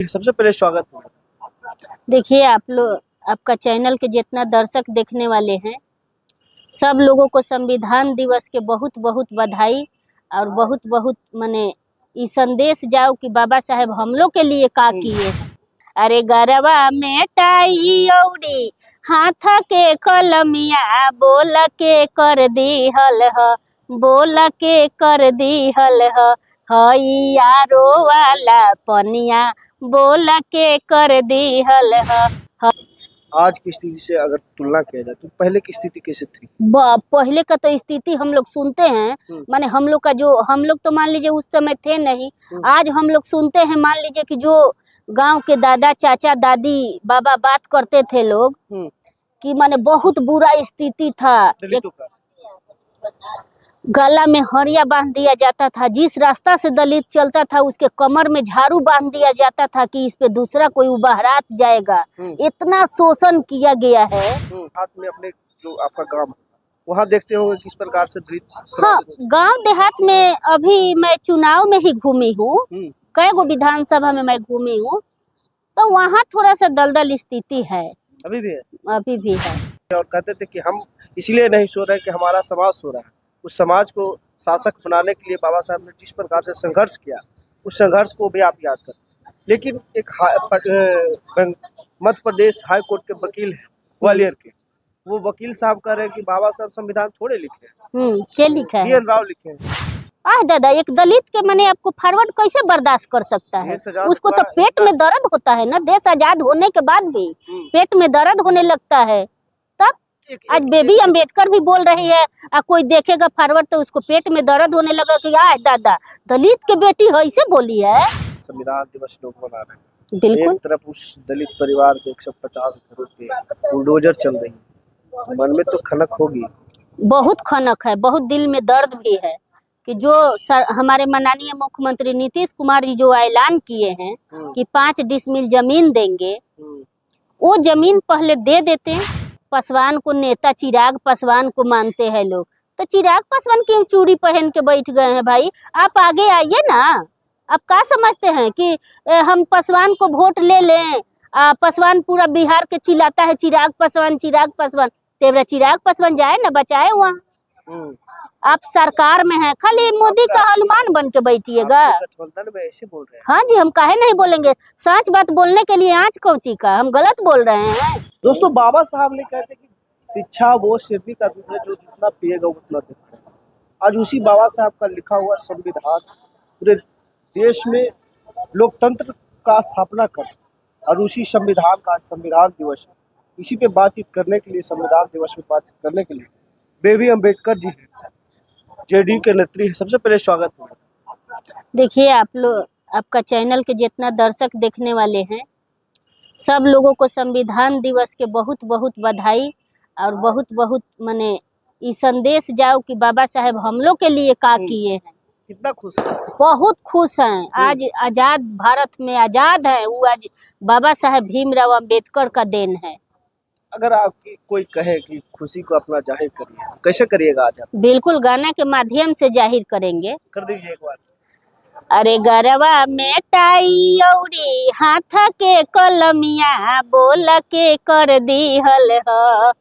सबसे पहले स्वागत है। देखिए आप लोग, आपका चैनल के जितना दर्शक देखने वाले हैं, सब लोगों को संविधान दिवस के बहुत बहुत बधाई और बहुत बहुत मने ये संदेश जाओ कि बाबा साहेब हम लोग के लिए का किए हैं। अरे गरबा में टाई औरी हाथ के कलमिया बोल के कर दी हल ह, बोल के कर दी हल ह, हई यारो वाला पनिया बोल के कर दी हल ह। आज की स्थिति से अगर तुलना किया जाए तो पहले की स्थिति कैसे थी? पहले का तो स्थिति हम लोग सुनते हैं, माने हम लोग का जो हम लोग तो मान लीजिए उस समय थे नहीं। आज हम लोग सुनते हैं, मान लीजिए कि जो गांव के दादा चाचा दादी बाबा बात करते थे लोग कि माने बहुत बुरा स्थिति था। गला में हरिया बांध दिया जाता था, जिस रास्ता से दलित चलता था उसके कमर में झाड़ू बांध दिया जाता था कि इस पे दूसरा कोई उबाहरात जाएगा। इतना शोषण किया गया है। हाथ में अपने जो आपका गांव वहाँ देखते होंगे किस प्रकार से हाँ, गांव देहात में अभी मैं चुनाव में ही घूमी हूँ, कई गो विधानसभा में मैं घूमी हूँ, तो वहाँ थोड़ा सा दलदल स्थिति है, अभी भी है। और कहते थे कि हम इसलिए नहीं सो रहे कि हमारा समाज सो रहा है। उस समाज को शासक बनाने के लिए बाबा साहब ने जिस प्रकार से संघर्ष किया, उस संघर्ष को भी आप याद करते। लेकिन एक मध्य प्रदेश हाई कोर्ट के वकील है ग्वालियर के, वो वकील साहब कह रहे हैं कि बाबा साहब संविधान थोड़े लिखे हैं। क्या लिखा है? BN राव लिखे हैं। दादा, एक दलित के मने आपको फॉरवर्ड कैसे बर्दाश्त कर सकता है? उसको तो पेट में दर्द होता है ना, देश आजाद होने के बाद भी पेट में दर्द होने लगता है। तब आज बेबी अम्बेडकर भी बोल रही है, कोई देखेगा फॉरवर्ड तो उसको पेट में दर्द होने लगा कि दादा दलित के बेटी ऐसे बोली है। संविधान दिवस लोग मना रहे हैं, बिल्कुल। एक तरफ उस दलित परिवार के 150 घरों पे बुलडोजर चल रही है, मन में तो खनक होगी, बहुत खनक है, बहुत दिल में दर्द भी है कि जो हमारे माननीय मुख्यमंत्री नीतीश कुमार जी जो ऐलान किए हैं कि 5 डिसमिल जमीन देंगे, वो जमीन पहले दे देते हैं। पासवान को नेता चिराग पासवान को मानते हैं लोग, तो चिराग पासवान क्यों चूड़ी पहन के बैठ गए हैं? भाई आप आगे आइए ना। आप क्या समझते हैं कि हम पासवान को वोट ले लें? पासवान पूरा बिहार के चिल्लाता है चिराग पासवान चिराग पासवान, तेरा चिराग पासवान जाए ना बचाए वहाँ। आप सरकार में हैं, खाली मोदी का हनुमान बन के बैठिएगा। ऐसे बोल रहे हैं। हाँ जी, हम काहे नहीं बोलेंगे? सच बात बोलने के लिए आज कौची का हम गलत बोल रहे हैं? दोस्तों, बाबा साहब ने कहते कि शिक्षा वो सिद्धि का दूध है जो जितना पिएगा उतना देता है। आज उसी बाबा साहब का लिखा हुआ संविधान पूरे देश में लोकतंत्र का स्थापना कर, और उसी संविधान का संविधान दिवस है। इसी पे बातचीत करने के लिए, संविधान दिवस पे बातचीत करने के लिए बेबी अम्बेडकर जी है, JDU के नेत्री है। सबसे पहले स्वागत है। देखिए आप लोग, आपका चैनल के जितना दर्शक देखने वाले हैं, सब लोगों को संविधान दिवस के बहुत बहुत बधाई और बहुत बहुत मने ये संदेश जाओ कि बाबा साहेब हम लोग के लिए का किए हैं। कितना खुश है? बहुत खुश हैं। आज आजाद भारत में आजाद है, वो आज बाबा साहेब भीमराव अम्बेडकर का देन है। अगर आपकी कोई कहे कि खुशी को अपना जाहिर करिए, कैसे करिएगा आज आप? बिल्कुल, गाना के माध्यम से जाहिर करेंगे। कर दीजिए एक बार। अरे गरबा में टाई औरी हाथ के कलमिया बोल के कर दी हल ह।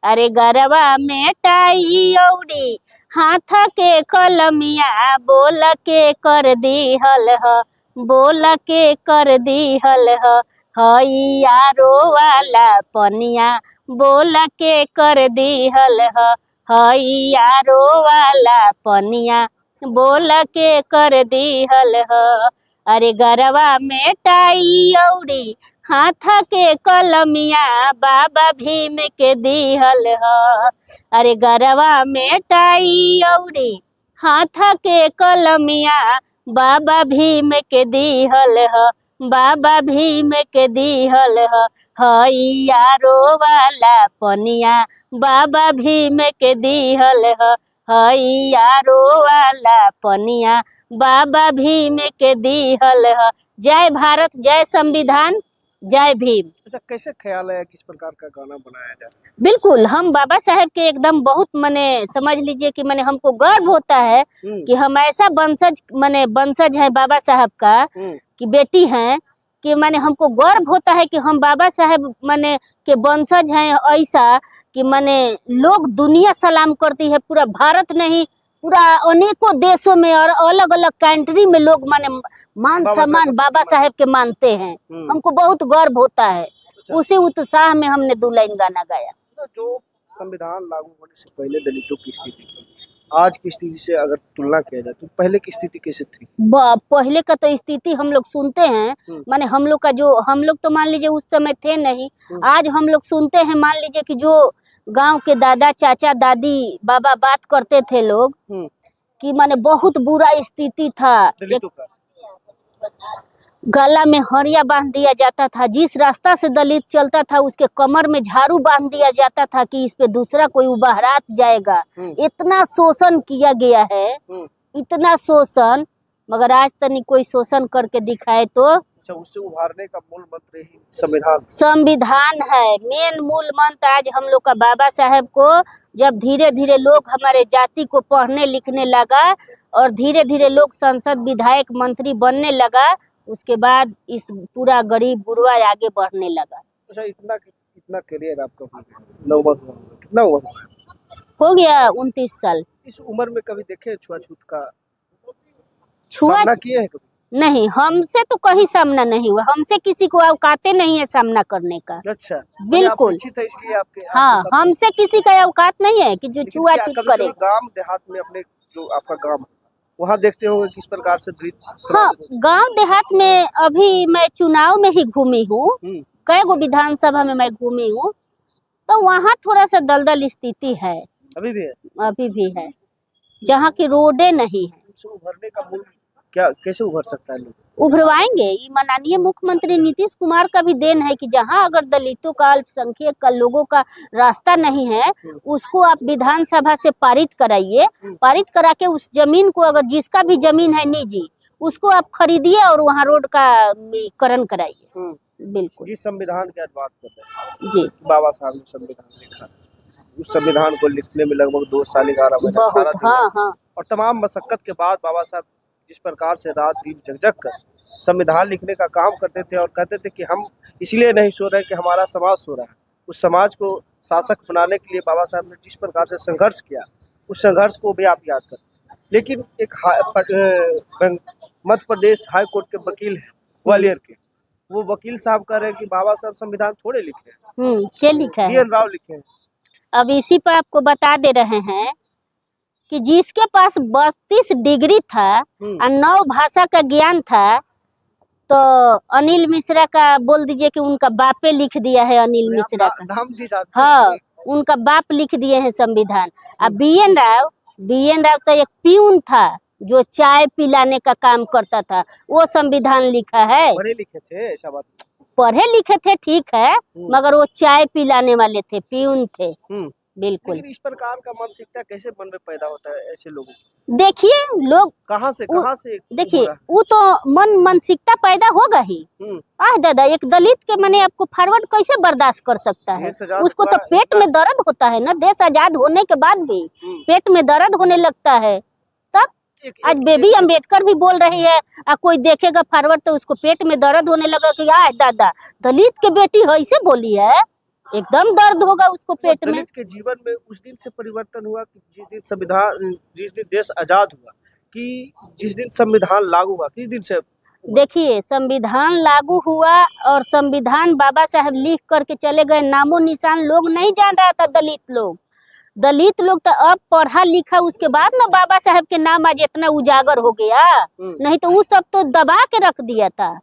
अरे गरबा में टाई औरी हाथ के कलमिया बोल के कर दी हल ह, बोल के कर दी हल ह, हई यारो वाला पनिया बोल के कर दी हल ह, हई यारो वाला पनिया बोल के कर दी हल ह। अरे गरबा में टाई औरी हाथ के कलमिया बाबा भीम के दी हल ह। अरे गरबा में टाई औरी हाथ के कलमिया बाबा भीम के दी हल ह, बाबा भीम के दी हल ह, हई यारो वाला पनिया बाबा भीम के दी हल ह, हई यारो वाला पनिया बाबा भीम के दी हल ह। जय भारत, जय संविधान, जय भीम। ऐसा कैसे ख्याल है किस प्रकार का गाना बनाया जाए? बिल्कुल, हम बाबा साहेब के एकदम बहुत मने समझ लीजिए कि मने हमको गर्व होता है कि हम ऐसा वंशज है बाबा साहब का कि बेटी हैं कि माने हमको गर्व होता है कि हम बाबा साहेब माने के वंशज हैं, ऐसा कि माने लोग दुनिया सलाम करती है, पूरा भारत नहीं पूरा अनेकों देशों में और अलग अलग कंट्री में लोग माने मान सम्मान बाबा साहेब के मानते हैं। हमको बहुत गर्व होता है। उसी उत्साह में हमने दो लाइन गाना गाया। जो संविधान लागू होने से पहले दलितों की स्थिति थी, आज की स्थिति से अगर तुलना किया जाए तो पहले की स्थिति कैसे थी? पहले का तो स्थिति हम लोग सुनते हैं, माने हम लोग का जो हम लोग तो मान लीजिए उस समय थे नहीं, आज हम लोग सुनते हैं, मान लीजिए कि जो गांव के दादा चाचा दादी बाबा बात करते थे लोग कि माने बहुत बुरा स्थिति था। गला में हरिया बांध दिया जाता था, जिस रास्ता से दलित चलता था उसके कमर में झाड़ू बांध दिया जाता था कि इस पे दूसरा कोई उबाहरात जाएगा। इतना शोषण किया गया है, इतना शोषण, मगर आज तक कोई शोषण करके दिखाए तो। अच्छा, उससे उभारने का मूल मंत्र ही संविधान है। मेन मूल मंत्र आज हम लोग का बाबा साहेब को जब धीरे धीरे लोग हमारे जाति को पढ़ने लिखने लगा और धीरे धीरे लोग संसद विधायक मंत्री बनने लगा, उसके बाद इस पूरा गरीब गुरबा आगे बढ़ने लगा। अच्छा, इतना करियर आपका कितना उम्र हो गया 29 साल। इस उम्र में कभी देखे छुआछूत का सामना किए हैं कभी? नहीं, हमसे तो कहीं सामना नहीं हुआ, हमसे किसी को औकाते नहीं है सामना करने का। अच्छा, बिल्कुल। इसलिए आपके हाँ, हमसे किसी का औकात नहीं है कि जो छुआछूत करे। गांव देहात में अपने जो आपका गांव वहाँ देखते होंगे किस प्रकार से हाँ, गांव देहात में अभी मैं चुनाव में ही घूमी हूँ, कई गो विधानसभा में मैं घूमी हूँ, तो वहाँ थोड़ा सा दलदल स्थिति है। अभी भी है जहाँ की रोडे नहीं है। उभरने का मूल क्या, कैसे उभर सकता है लोग? उभरवाएंगे, ये माननीय मुख्यमंत्री नीतीश कुमार का भी देन है कि जहां अगर दलितों का अल्पसंख्यक का लोगों का रास्ता नहीं है, उसको आप विधानसभा से पारित कराइए। पारित करा के उस जमीन को, अगर जिसका भी जमीन है निजी, उसको आप खरीदिए और वहाँ रोड का करण कराइए। बिल्कुल। जिस संविधान की आज बात कर रहे हैं जी, बाबा साहब ने संविधान लिखा, उस संविधान को लिखने में लगभग 2 साल 11 महीने हाँ। और तमाम मशक्कत के बाद बाबा साहब जिस प्रकार से रात दिन जग कर संविधान लिखने का काम करते थे और कहते थे कि हम इसलिए नहीं सो रहे कि हमारा समाज सो रहा है, उस समाज को शासक बनाने के लिए बाबा साहब ने जिस प्रकार से संघर्ष किया, उस संघर्ष को भी आप याद करते। लेकिन एक मध्य प्रदेश हाई कोर्ट के वकील है ग्वालियर के, वो वकील साहब कह रहे हैं कि बाबा साहब संविधान थोड़े लिखे हैं, क्या लिखा है? BN राव लिखे हैं। अब इसी पर आपको बता दे रहे हैं कि जिसके पास 32 डिग्री था और 9 भाषा का ज्ञान था, तो अनिल मिश्रा का बोल दीजिए कि उनका बापे लिख दिया है। अनिल मिश्रा का नाम भी हाँ, उनका बाप लिख दिए हैं संविधान। अब BN राव तो एक पियून था जो चाय पिलाने का काम करता था, वो संविधान लिखा है। पढ़े लिखे थे, ऐसा बात? पढ़े लिखे थे ठीक है, मगर वो चाय पिलाने वाले थे, पियून थे। बिल्कुल। लेकिन इस प्रकार का मानसिकता कैसे मन में पैदा होता है ऐसे लोगों? देखिए लोग कहाँ से देखिए, वो तो मानसिकता पैदा होगा ही। दादा, एक दलित के माने आपको फॉरवर्ड कैसे बर्दाश्त कर सकता है? उसको तो पेट में दर्द होता है ना, देश आजाद होने के बाद भी पेट में दर्द होने लगता है। तब आज बेबी अम्बेडकर भी बोल रही है, कोई देखेगा फॉरवर्ड तो उसको पेट में दर्द होने लगा कि दादा दलित के बेटी ऐसे बोली है, एकदम दर्द होगा उसको पेट में। दलित के जीवन में उस दिन से परिवर्तन हुआ कि जिस दिन देश आजाद हुआ, कि जिस दिन संविधान लागू हुआ, किस दिन से? देखिए, संविधान लागू हुआ और संविधान बाबा साहब लिख करके चले गए, नामो निशान लोग नहीं जान रहा था। दलित लोग तो अब पढ़ा लिखा, उसके बाद ना बाबा साहब के नाम आज इतना उजागर हो गया, नहीं तो वो सब तो दबा के रख दिया था।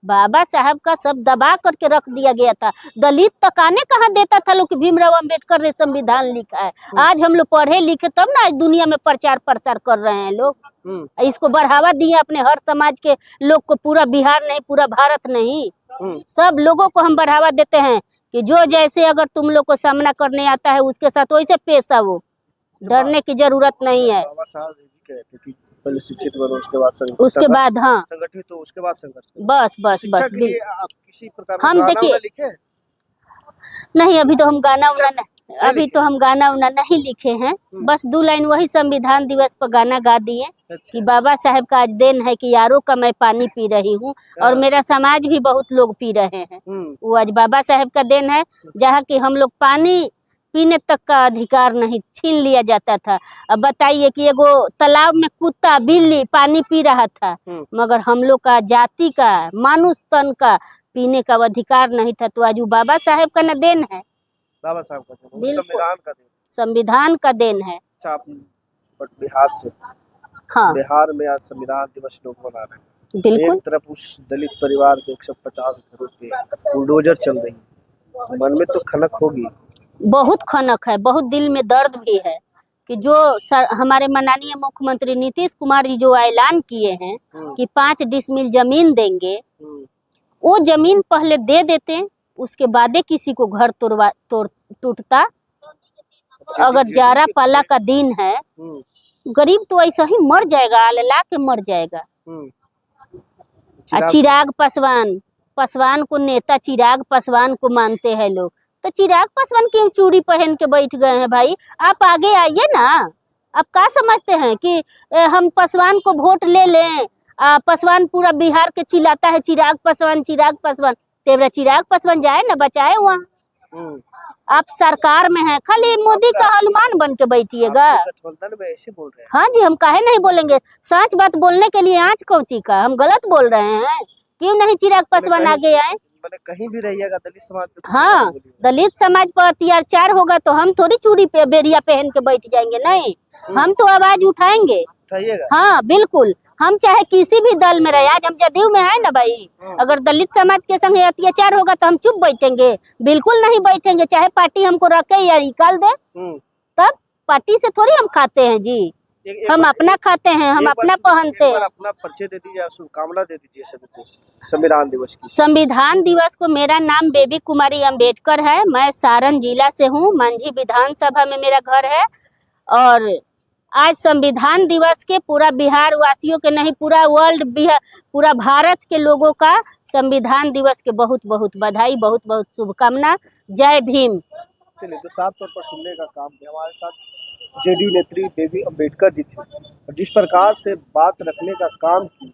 बाबा साहब का सब दबा करके रख दिया गया था। दलित तकाने कहाँ देता था लोग कि भीमराव अंबेडकर ने संविधान लिखा है। आज हम लोग पढ़े लिखे तब ना आज दुनिया में प्रचार प्रसार कर रहे हैं लोग, इसको बढ़ावा दिए अपने हर समाज के लोग को, पूरा बिहार नहीं, पूरा भारत नहीं, सब लोगों को हम बढ़ावा देते हैं कि जो जैसे अगर तुम लोग को सामना करने आता है उसके साथ वैसे पेश आओ, डरने की जरूरत नहीं है। बाबा साहब कहते कि पहले शिक्षित बनो, उसके बाद हाँ संगठित हो, उसके बाद संघर्ष। बस किसी प्रकार हम देखिए नहीं, अभी तो हम गाना अभी तो हम गाना उना नहीं लिखे हैं, बस 2 लाइन वही संविधान दिवस पर गाना गा दिए अच्छा। कि बाबा साहेब का आज दिन है कि यारों का मैं पानी पी रही हूँ और मेरा समाज भी बहुत लोग पी रहे हैं। वो आज बाबा साहेब का दिन है जहाँ की हम लोग पानी पीने तक का अधिकार नहीं छीन लिया जाता था। अब बताइए कि एगो तालाब में कुत्ता बिल्ली पानी पी रहा था, मगर हम लोग का जाति का मानुष तन का पीने का अधिकार नहीं था। तो आज वो बाबा साहेब का न देन है, बाबा साहब का दिन, बिल्कुल। संविधान का दिन, संविधान का देन है। अच्छा। आप बट बिहार से, हाँ बिहार में आज संविधान दिवस लोग मना रहे हैं। बिल्कुल। एक तरफ उस दलित परिवार के 150 घरों पे बुलडोजर चल रही है, मन में तो खनक होगी। बहुत खनक है, बहुत दिल में दर्द भी है कि जो हमारे माननीय मुख्यमंत्री नीतीश कुमार जी जो ऐलान किए हैं कि 5 डिसमिल जमीन देंगे, वो जमीन पहले दे देते, उसके बाद किसी को घर टूटता। अगर जारा पाला का दिन है, गरीब तो ऐसा ही मर जाएगा, अल्लाह के मर जाएगा। चिराग पासवान को नेता चिराग पासवान को मानते हैं लोग, तो चिराग पासवान क्यों चूड़ी पहन के बैठ गए हैं भाई? आप आगे आइए ना। आप क्या समझते हैं कि हम पासवान को वोट ले लें? पासवान पूरा बिहार के चिल्लाता है चिराग पासवान तेरा चिराग पासवान जाए ना बचाए वहाँ। आप सरकार में हैं, खाली मोदी का हनुमान बन के बैठिएगा। ऐसे बोल रहे हैं। हाँ जी, हम काहे नहीं बोलेंगे? सच बात बोलने के लिए आज कौची का हम गलत बोल रहे हैं? क्यों नहीं चिराग पासवान आगे आए? मैंने कहीं भी रहिएगा दलित समाज पे, हाँ, दलित समाज पर अत्याचार होगा तो हम थोड़ी चूड़ी पे बेरिया पहन के बैठ जाएंगे, नहीं, हम तो आवाज उठाएंगे। हाँ बिल्कुल, हम चाहे किसी भी दल में रहे, आज हम जदयू में है ना भाई, अगर दलित समाज के संग अत्याचार होगा तो हम चुप बैठेंगे? बिल्कुल नहीं बैठेंगे, चाहे पार्टी हमको रखे या निकाल दे। तब पार्टी से थोड़ी हम खाते हैं जी, हम अपना खाते हैं, हम अपना पहनते हैं। अपना परिचय दे दीजिए, शुभकामना दे दीजिए सभी को संविधान दिवस की। संविधान दिवस को मेरा नाम बेबी कुमारी अम्बेडकर है, मैं सारण जिला से हूँ, मांझी विधानसभा में मेरा घर है। और आज संविधान दिवस के पूरा बिहार वासियों के नहीं, पूरा वर्ल्ड पूरा भारत के लोगों का संविधान दिवस के बहुत बहुत बधाई, बहुत बहुत शुभकामना। जय भीम। चलिए, तो साफ तौर पर सुनने का काम किया हमारे साथ जेडीयू नेत्री बेबी अम्बेडकर जी थी, और जिस प्रकार से बात रखने का काम की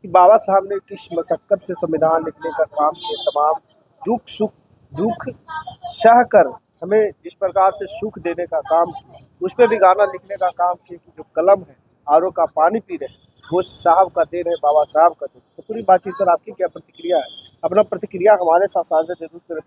कि बाबा साहब ने किस मशक्कत से संविधान लिखने का काम किया, तमाम दुख सह कर हमें जिस प्रकार से सुख देने का काम किया, उस पर भी गाना लिखने का काम किया कि जो कलम है आरओ का पानी पी रहे वो साहब का देन है, बाबा साहब का देन। तो पूरी बातचीत पर आपकी क्या प्रतिक्रिया है? अपना प्रतिक्रिया हमारे साथ साझा जरूर करें।